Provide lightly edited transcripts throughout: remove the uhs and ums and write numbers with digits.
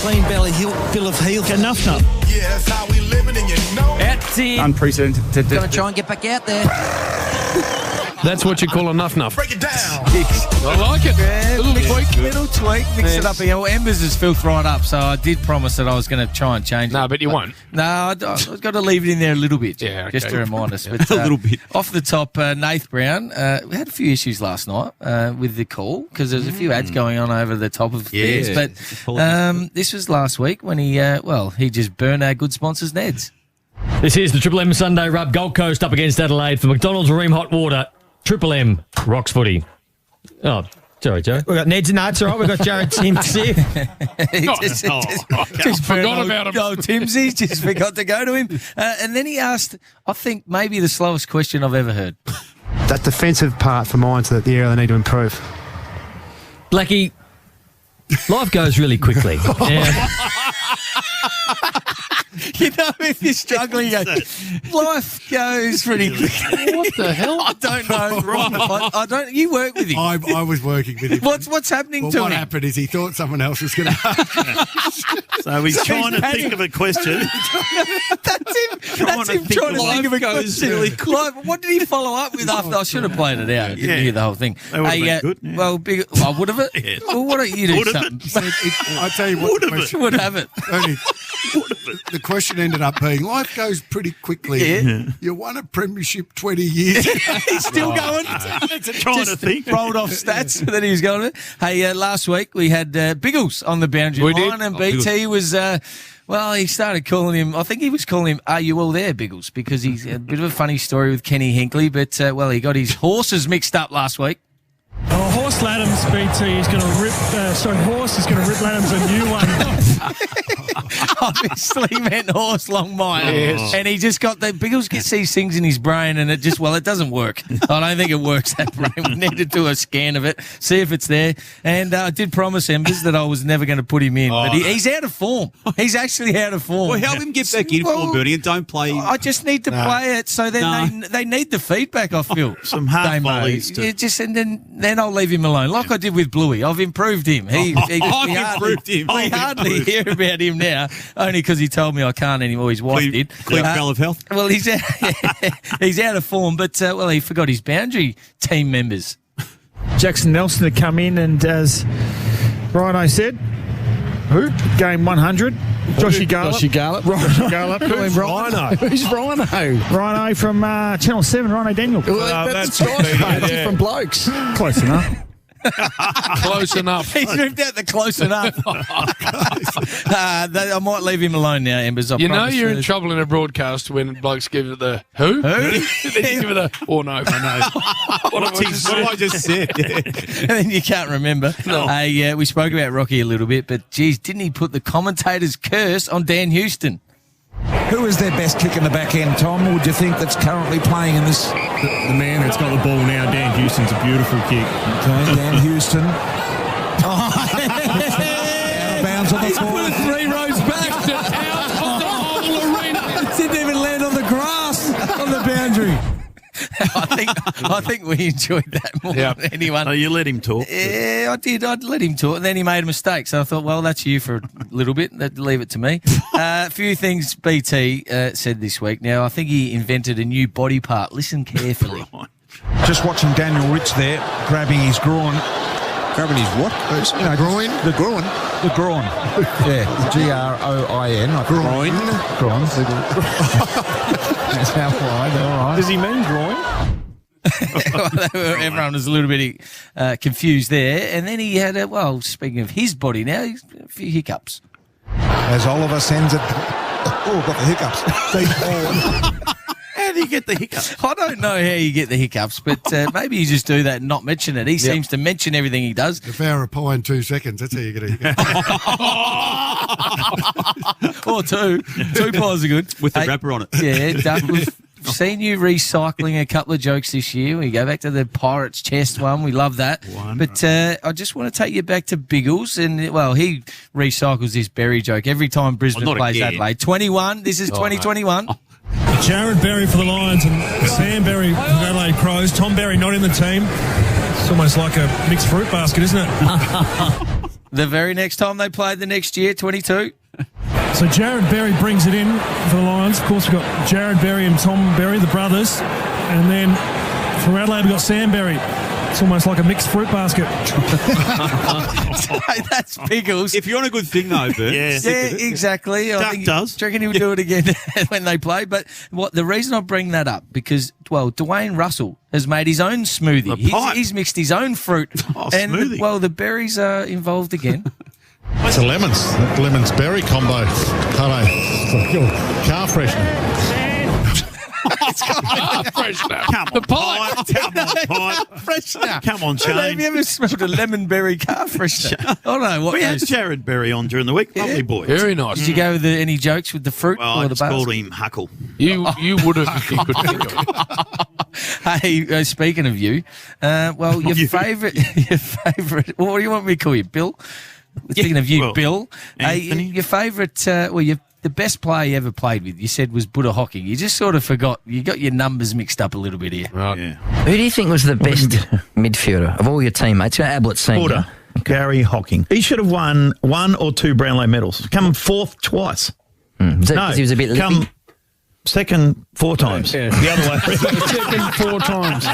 clean bill of health. Nuff. Yeah, that's how we living, and you know. That's it. Unprecedented. Got to try and get back out there. That's what you call a nuff. Break it down. I like it. Yeah, A little tweak. Little tweak. Mix it up here. Well, Embers is filth right up, so I did promise that I was going to try and change it. No, but you won't. No, I've got to leave it in there a little bit. Yeah, okay. Just to remind us. But, A little bit. Off the top, Nath Brown, we had a few issues last night with the call because there was a few ads going on over the top of things. But this was last week when he just burned our good sponsors, Ned's. This is the Triple M Sunday Rub. Gold Coast up against Adelaide for McDonald's Ream Hot Water. Triple M rocks footy. Oh, sorry, Joe. We've got Ned's. No, it's all right. We've got Jared Sims here. Just forgot about him. Oh, Timsy just forgot to go to him. And then he asked, I think, maybe the slowest question I've ever heard. That defensive part for mine, so that the area they need to improve. Blackie, life goes really quickly. You know, if you're struggling, life goes pretty quickly. What the hell? I don't know. I don't. You work with him. I was working with him. What's happening to what him? happened is he thought someone else was going to So he's trying to think of a question. That's him. That's him trying to think of a question. Like, what did he follow up with after? I should have played it out. Didn't hear the whole thing. That would have been good. Yeah. Well, I would have it. Yes. Well, what don't you do? Would have Something? I tell you what, the question, Would have it. only, the question ended up being, life goes pretty quickly. Yeah. You won a premiership 20 years. He's still going. Trying to think. Rolled off stats that he was going with. Hey, last week we had Biggles on the boundary We line, did. and BT was. Well, he started calling him, I think he was calling him, "Are you all there, Biggles?" Because he's a bit of a funny story with Kenny Hinkley, but, he got his horses mixed up last week. Oh, Horse Laddams, BT is going to rip. Horse is going to rip Laddams a new one. Obviously meant Horse Longmire. Yes. And he just got the Biggles gets these things in his brain and it doesn't work. I don't think it works, that brain. We need to do a scan of it, see if it's there. And I did promise Embers that I was never going to put him in. But he's out of form. He's actually out of form. Well, help him get back in form, Bernie, and don't play. I just need to play it so then they need the feedback, I feel. Some half Damo. volleys to- And then I'll leave him alone, like I did with Bluey. I've improved him. I've improved him. We hardly hear about him now, only because he told me I can't anymore. His wife did. Clean bill of health. Well, he's out of form, but he forgot his boundary team members. Jackson Nelson to come in, and as Rhino said, who? Game 100. Joshy Garlop. Joshy Garlop. Rhino. Who's Rhino? Rhino from Channel 7, Rhino Daniel. That's from Blokes. Close enough. Close enough. He's moved out the close enough. I might leave him alone now, Embers. You know you're in trouble in a broadcast when blokes give it the who? Then you give it a no. What I just said. And then you can't remember. No. We spoke about Rocky a little bit, but geez, didn't he put the commentator's curse on Dan Houston? Who is their best kick in the back end, Tom? Would you think that's currently playing in this? The man that's got the ball now, Dan Houston's a beautiful kick. Okay, Dan Houston. Out of bounds on the forward. 3 rows back. Out of the whole arena. Didn't even land on the grass on the boundary. I think we enjoyed that more than anyone. Oh, you let him talk. Yeah, I did. I'd let him talk. And then he made a mistake. So I thought, well, that's you for a little bit. Leave it to me. A few things BT said this week. Now, I think he invented a new body part. Listen carefully. Just watching Daniel Rich there, grabbing his groin. Grabbing his what? Groin. The groin. The groin. Yeah, Groin. Groin. Groin. That's how wide. All right. Does he mean groin? Everyone was a little bit confused there. And then he had speaking of his body now, he's a few hiccups. As Oliver sends it. Oh, got the hiccups. Deep ball. How do you get the hiccups? I don't know how you get the hiccups, but maybe you just do that and not mention it. He seems to mention everything he does. Devour a pie in 2 seconds. That's how you get a hiccup. Or 2. 2 pies are good. With the wrapper on it. Yeah, Duck, we've seen you recycling a couple of jokes this year. We go back to the Pirates chest one. We love that. But I just want to take you back to Biggles. And, he recycles this Berry joke every time Brisbane plays Adelaide. 21. This is 2021. No. Jared Berry for the Lions and Sam Berry for the Adelaide Crows. Tom Berry not in the team. It's almost like a mixed fruit basket, isn't it? The very next time they played the next year, 22. So Jared Berry brings it in for the Lions. Of course, we've got Jared Berry and Tom Berry, the brothers. And then from Adelaide, we've got Sam Berry. It's almost like a mixed fruit basket. That's Pickles. If you're on a good thing, though, Bert. Yeah, exactly. Duck does. Do you reckon he would do it again when they play? But the reason I bring that up, because, well, Dwayne Russell has made his own smoothie. He's mixed his own fruit. And, smoothie. well, the berries are involved again. It's a lemons berry combo. Car freshener. Freshener. Come on, Shane. Have you ever smelled a lemon berry car freshener? I don't know. What We had Jared Berry on during the week. Lovely boy. Very nice. Did you go with any jokes with the fruit Well, or I the just called basket? him Huckle. You would have if you could think of it. Hey, speaking of you, well, your favourite, what do you want me to call you, Bill? Speaking of you, well, Bill, Anthony. your favourite, the best player you ever played with, you said was Buddha Hockey. You just sort of forgot. You got your numbers mixed up a little bit here. Right. Yeah. Who do you think was the best midfielder of all your teammates? Ablett Senior. Porter, Gary Hocking. He should have won 1 or 2 Brownlow medals. Come fourth twice. Is that because he was a bit lippy? Come second 4 times. Yeah. The other way. Second 4 times.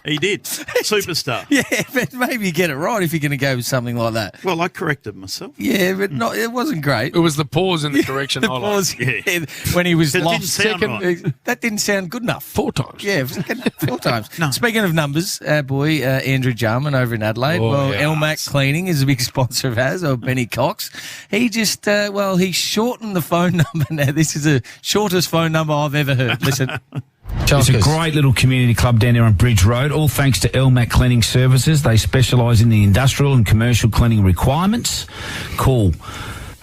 He did. Superstar. Yeah, but maybe you get it right if you're going to go with something like that. Well, I corrected myself. Yeah, but it wasn't great. It was the pause in the direction The I liked. pause Yeah. when he was It lost. didn't sound right. That didn't sound good enough. 4 times. Yeah, 4 times. Speaking of numbers, our boy Andrew Jarman over in Adelaide. Elmac Cleaning is a big sponsor of ours, or Benny Cox. He just, he shortened the phone number. Now, this is the shortest phone number I've ever heard. Listen. It's a great little community club down there on Bridge Road, all thanks to Elmac Cleaning Services. They specialise in the industrial and commercial cleaning requirements. Call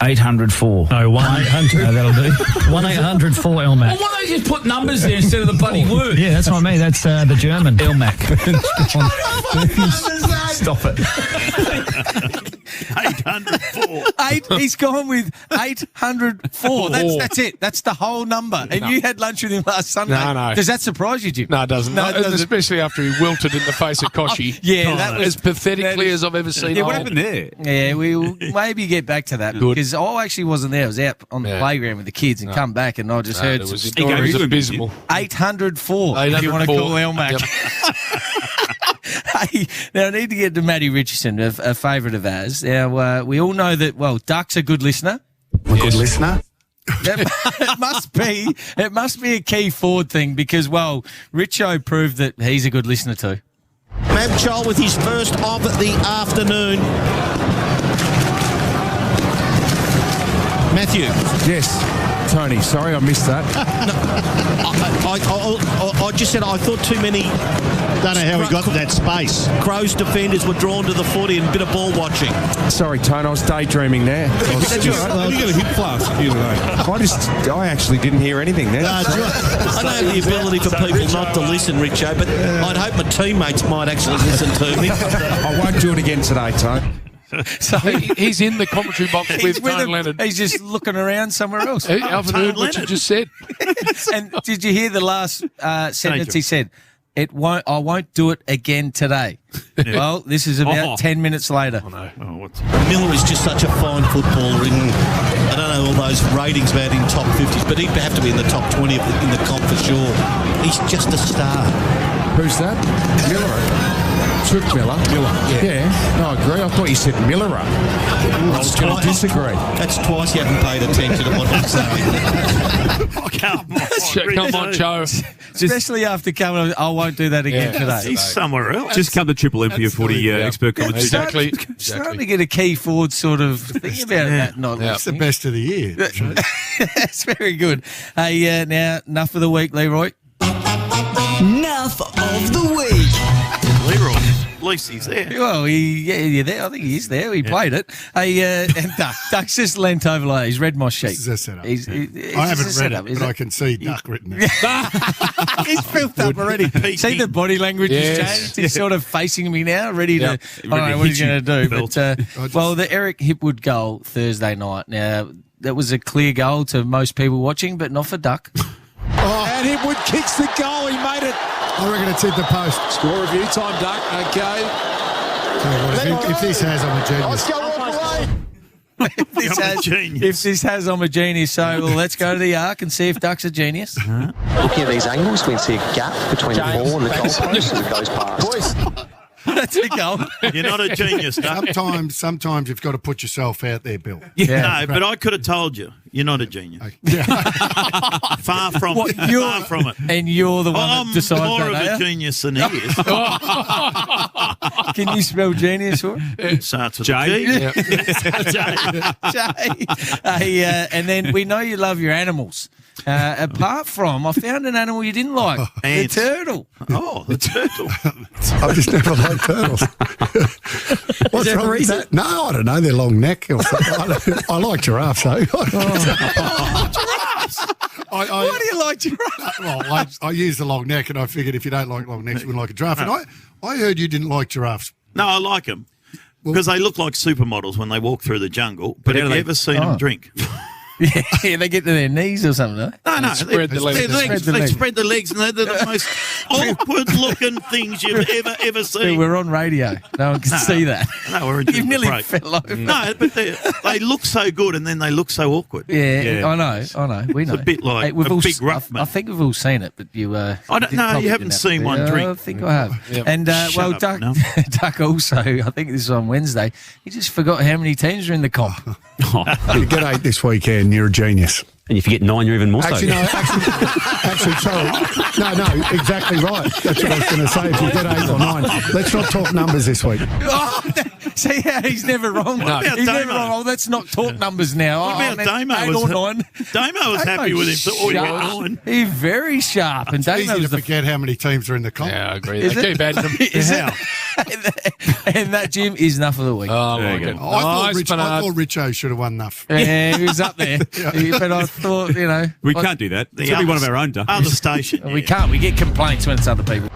800-4. No, 1-800. No, that'll do. 1-800-4-LMAC. Well, why don't you just put numbers there instead of the bloody word? Yeah, that's what I mean. That's the German. Elmac. Stop it. 804. He's gone with 804. That's it. That's the whole number. And you had lunch with him last Sunday. No. Does that surprise you, Jim? No, it doesn't. No, it doesn't. Especially after he wilted in the face of Koshi. Yeah, that was as pathetically as I've ever seen. Yeah, what happened there? Yeah, we'll maybe get back to that because I actually wasn't there. I was out on the playground with the kids and come back and I just heard some stories. It was abysmal. 804, if you want to call Elmac. Hey, now I need to get to Matty Richardson, a favourite of ours. Now, we all know that, Duck's a good listener. A good listener. It must be a key forward thing because, Richo proved that he's a good listener too. Mav Chol with his first of the afternoon. Matthew. Yes. Tony, sorry I missed that. I just said I thought too many. Don't know how he got to that space. Crows defenders were drawn to the footy and a bit of ball watching. Sorry, Tony, I was daydreaming there. That's all right. You got a hip flask here today. I actually didn't hear anything there. I don't have the ability for people not to listen, Richo, but I'd hope my teammates might actually listen to me. I won't do it again today, Tony. So he's in the commentary box with Tone him. Leonard. He's just looking around somewhere else. Alfred heard what you just said. And did you hear the last sentence he said? I won't do it again today. Yeah. Well, this is about 10 minutes later. Miller is just such a fine footballer. I don't know all those ratings about in top 50s, but he'd have to be in the top 20 in the comp for sure. He's just a star. Who's that? Miller. Trick Miller. Yeah. No, I agree. I thought you said Miller. I was going to disagree. That's twice you haven't paid attention to what I'm saying. Come on, Joe. Especially after coming, I won't do that again today. He's somewhere else. Just come to Triple M for your footy expert commentary. Exactly. Starting to get a key forward sort of thing about that. It's the best of the year. That's very good. Hey, now, Nuff of the week, Leroy. Nuff of the week. Leroy. At least he's there. Well, you're there. I think he is there. He played it. Hey, and Duck's just leant over like he's read my sheet. This is a setup. I haven't read it, but I can see Duck written there. He's filled up already. See the body language has changed. He's sort of facing me now, ready to. I don't know what he's going to do. But the Eric Hipwood goal Thursday night. Now that was a clear goal to most people watching, but not for Duck. And Hipwood kicks the goal. He made it. I reckon it's hit the post. Score review time, Duck. Okay. If this has, I'm a genius. If this has I'm a genius, so well, let's go to the arc and see if Duck's a genius. Looking at these angles, we can see a gap between the ball and the goalpost as it goes past. That's a goal. You're not a genius, Duck. Sometimes you've got to put yourself out there, Bill. No, but I could have told you. You're not a genius. Far from it. Far from it. And you're the one that decides I'm more that, of a genius than he is. Can you spell genius for it? It starts with J. a G. Hey, and then we know you love your animals. Apart from, I found an animal you didn't like. The Ants. turtle. Oh, the turtle. I've just never liked turtles. What's there a wrong with reason? that? No, I don't know. They're long neck. Or something. I like giraffes, though. Giraffes. Why do you like giraffes? Well, I use the long neck, and I figured if you don't like long necks, you wouldn't like a giraffe. And I heard you didn't like giraffes. No, I like them. Because they look like supermodels when they walk through the jungle. But have you ever seen them drink? Yeah, they get to their knees or something, don't they? No, Spread the legs. They spread the legs, and they're the most awkward-looking things you've ever seen. Dude, we're on radio. No one can see that. No, we're in You've nearly fell over. No, but they look so good, and then they look so awkward. Yeah. I know. We know. It's a bit like we've a all, big rough man. I think we've all seen it, but you. I don't know. You haven't seen one drink. I think I have. Yep. And well, up, Duck also. I think this is on Wednesday. He just forgot how many teams are in the comp. You get 8 this weekend, you're a genius. And if you get 9, you're even more Actually, so. no, sorry. No, exactly right. That's what I was going to say. If you get 8 or 9, let's not talk numbers this week. See how he's never wrong. What about He's Damo? never wrong. Oh, let's not talk numbers now. What about Damo? 8 or 9. Damo was happy with him. So all you got 9. He's very sharp. And It's easy Damo's to forget how many teams are in the comp. Yeah, I agree. Is They it? keep adding them. Is it? And that Jim is Nuff of the week. Oh, my God. I thought Richo should have won Nuff. Yeah, he was up there. But I thought, We can't do that. It's got to be one of our own, Duck. Other station. We can't. We get complaints when it's other people.